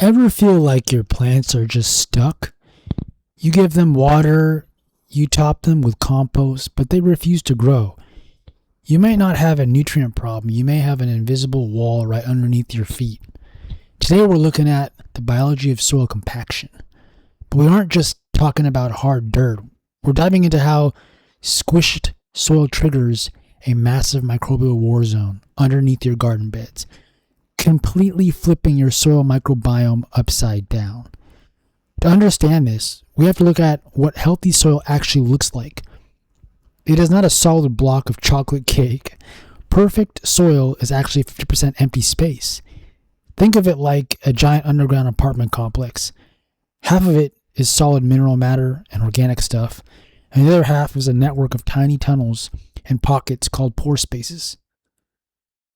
Ever feel like your plants are just stuck? You give them water, you top them with compost, but they refuse to grow. You may not have a nutrient problem, you may have an invisible wall right underneath your feet. Today we're looking at the biology of soil compaction. But we aren't just talking about hard dirt. We're diving into how squished soil triggers a massive microbial war zone underneath your garden beds, completely flipping your soil microbiome upside down. To understand this, we have to look at what healthy soil actually looks like. It is not a solid block of chocolate cake. Perfect soil is actually 50% empty space. Think of it like a giant underground apartment complex. Half of it is solid mineral matter and organic stuff, and the other half is a network of tiny tunnels and pockets called pore spaces.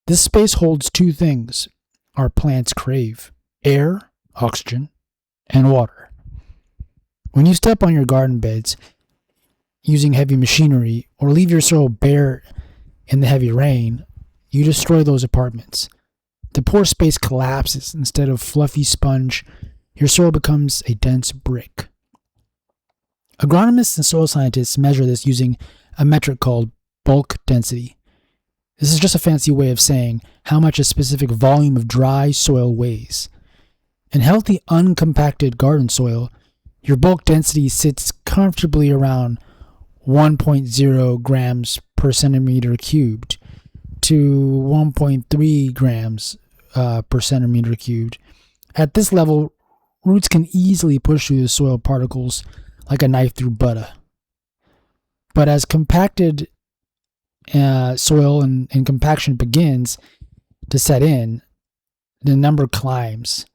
This space holds two things our plants crave: air, oxygen, and water. When you step on your garden beds using heavy machinery or leave your soil bare in the heavy rain, you destroy those apartments. The pore space collapses. Instead of fluffy sponge, your soil becomes a dense brick. Agronomists and soil scientists measure this using a metric called bulk density. This is just a fancy way of saying how much a specific volume of dry soil weighs. In healthy, uncompacted garden soil, your bulk density sits comfortably around 1.0 grams per centimeter cubed to 1.3 grams per centimeter cubed. At this level, roots can easily push through the soil particles like a knife through butter. But as compacted soil and compaction begins to set in, the number climbs.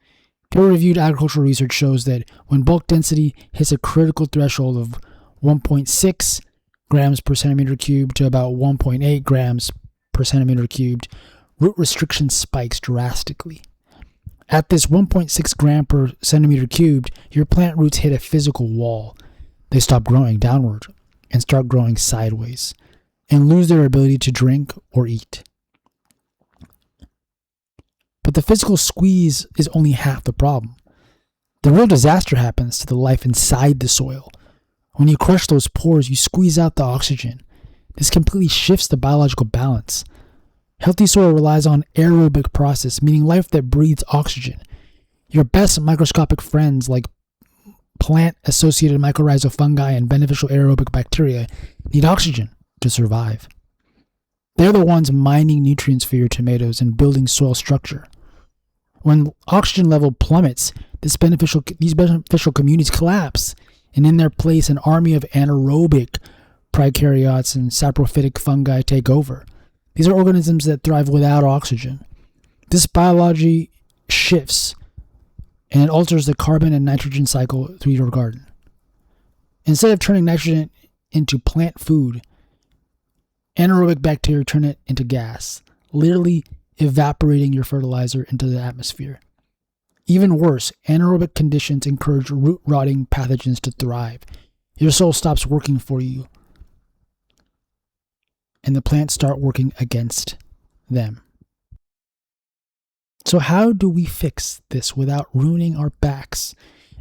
Peer-reviewed agricultural research shows that when bulk density hits a critical threshold of 1.6 grams per centimeter cubed to about 1.8 grams per centimeter cubed, root restriction spikes drastically. At this 1.6 gram per centimeter cubed, your plant roots hit a physical wall. They stop growing downward and start growing sideways and lose their ability to drink or eat. But the physical squeeze is only half the problem. The real disaster happens to the life inside the soil. When you crush those pores, you squeeze out the oxygen. This completely shifts the biological balance. Healthy soil relies on aerobic process, meaning life that breathes oxygen. Your best microscopic friends like plant-associated mycorrhizal fungi and beneficial aerobic bacteria need oxygen to survive. They're the ones mining nutrients for your tomatoes and building soil structure. When oxygen level plummets, these beneficial communities collapse, and in their place, an army of anaerobic prokaryotes and saprophytic fungi take over. These are organisms that thrive without oxygen. This biology shifts, and it alters the carbon and nitrogen cycle through your garden. Instead of turning nitrogen into plant food, anaerobic bacteria turn it into gas, literally evaporating your fertilizer into the atmosphere. Even worse, anaerobic conditions encourage root-rotting pathogens to thrive. Your soil stops working for you, and the plants start working against them. So how do we fix this without ruining our backs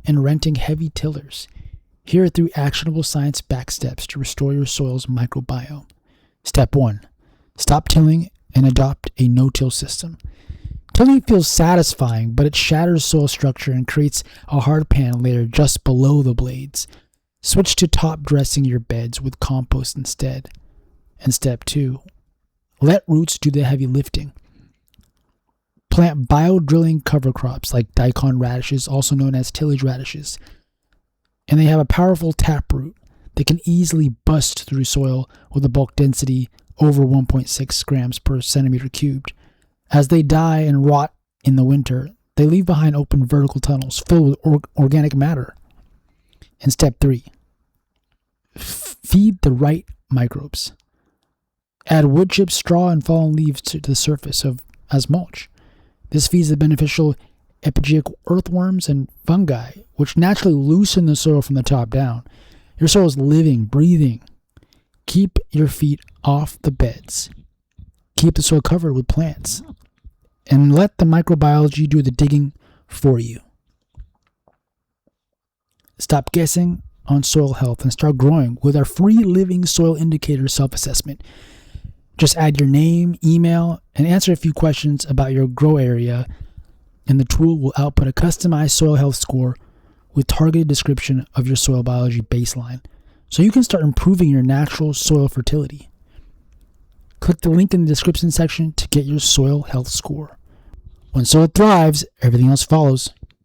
and renting heavy tillers? Here are 3 actionable science-backed steps to restore your soil's microbiome. Step 1. Stop tilling and adopt a no-till system. Tilling feels satisfying, but it shatters soil structure and creates a hard pan layer just below the blades. Switch to top dressing your beds with compost instead. And step 2. Let roots do the heavy lifting. Plant bio-drilling cover crops like daikon radishes, also known as tillage radishes. And they have a powerful taproot that can easily bust through soil with a bulk density over 1.6 grams per centimeter cubed. As they die and rot in the winter, they leave behind open vertical tunnels filled with organic matter. And step 3. Feed the right microbes. Add wood chips, straw, and fallen leaves to the surface as mulch. This feeds the beneficial epigeic earthworms and fungi, which naturally loosen the soil from the top down. Your soil is living, breathing. Keep your feet off the beds. Keep the soil covered with plants. And let the microbiology do the digging for you. Stop guessing on soil health and start growing with our free living soil indicator self-assessment. Just add your name, email, and answer a few questions about your grow area, and the tool will output a customized soil health score with targeted description of your soil biology baseline, so you can start improving your natural soil fertility. Click the link in the description section to get your soil health score. When soil thrives, everything else follows.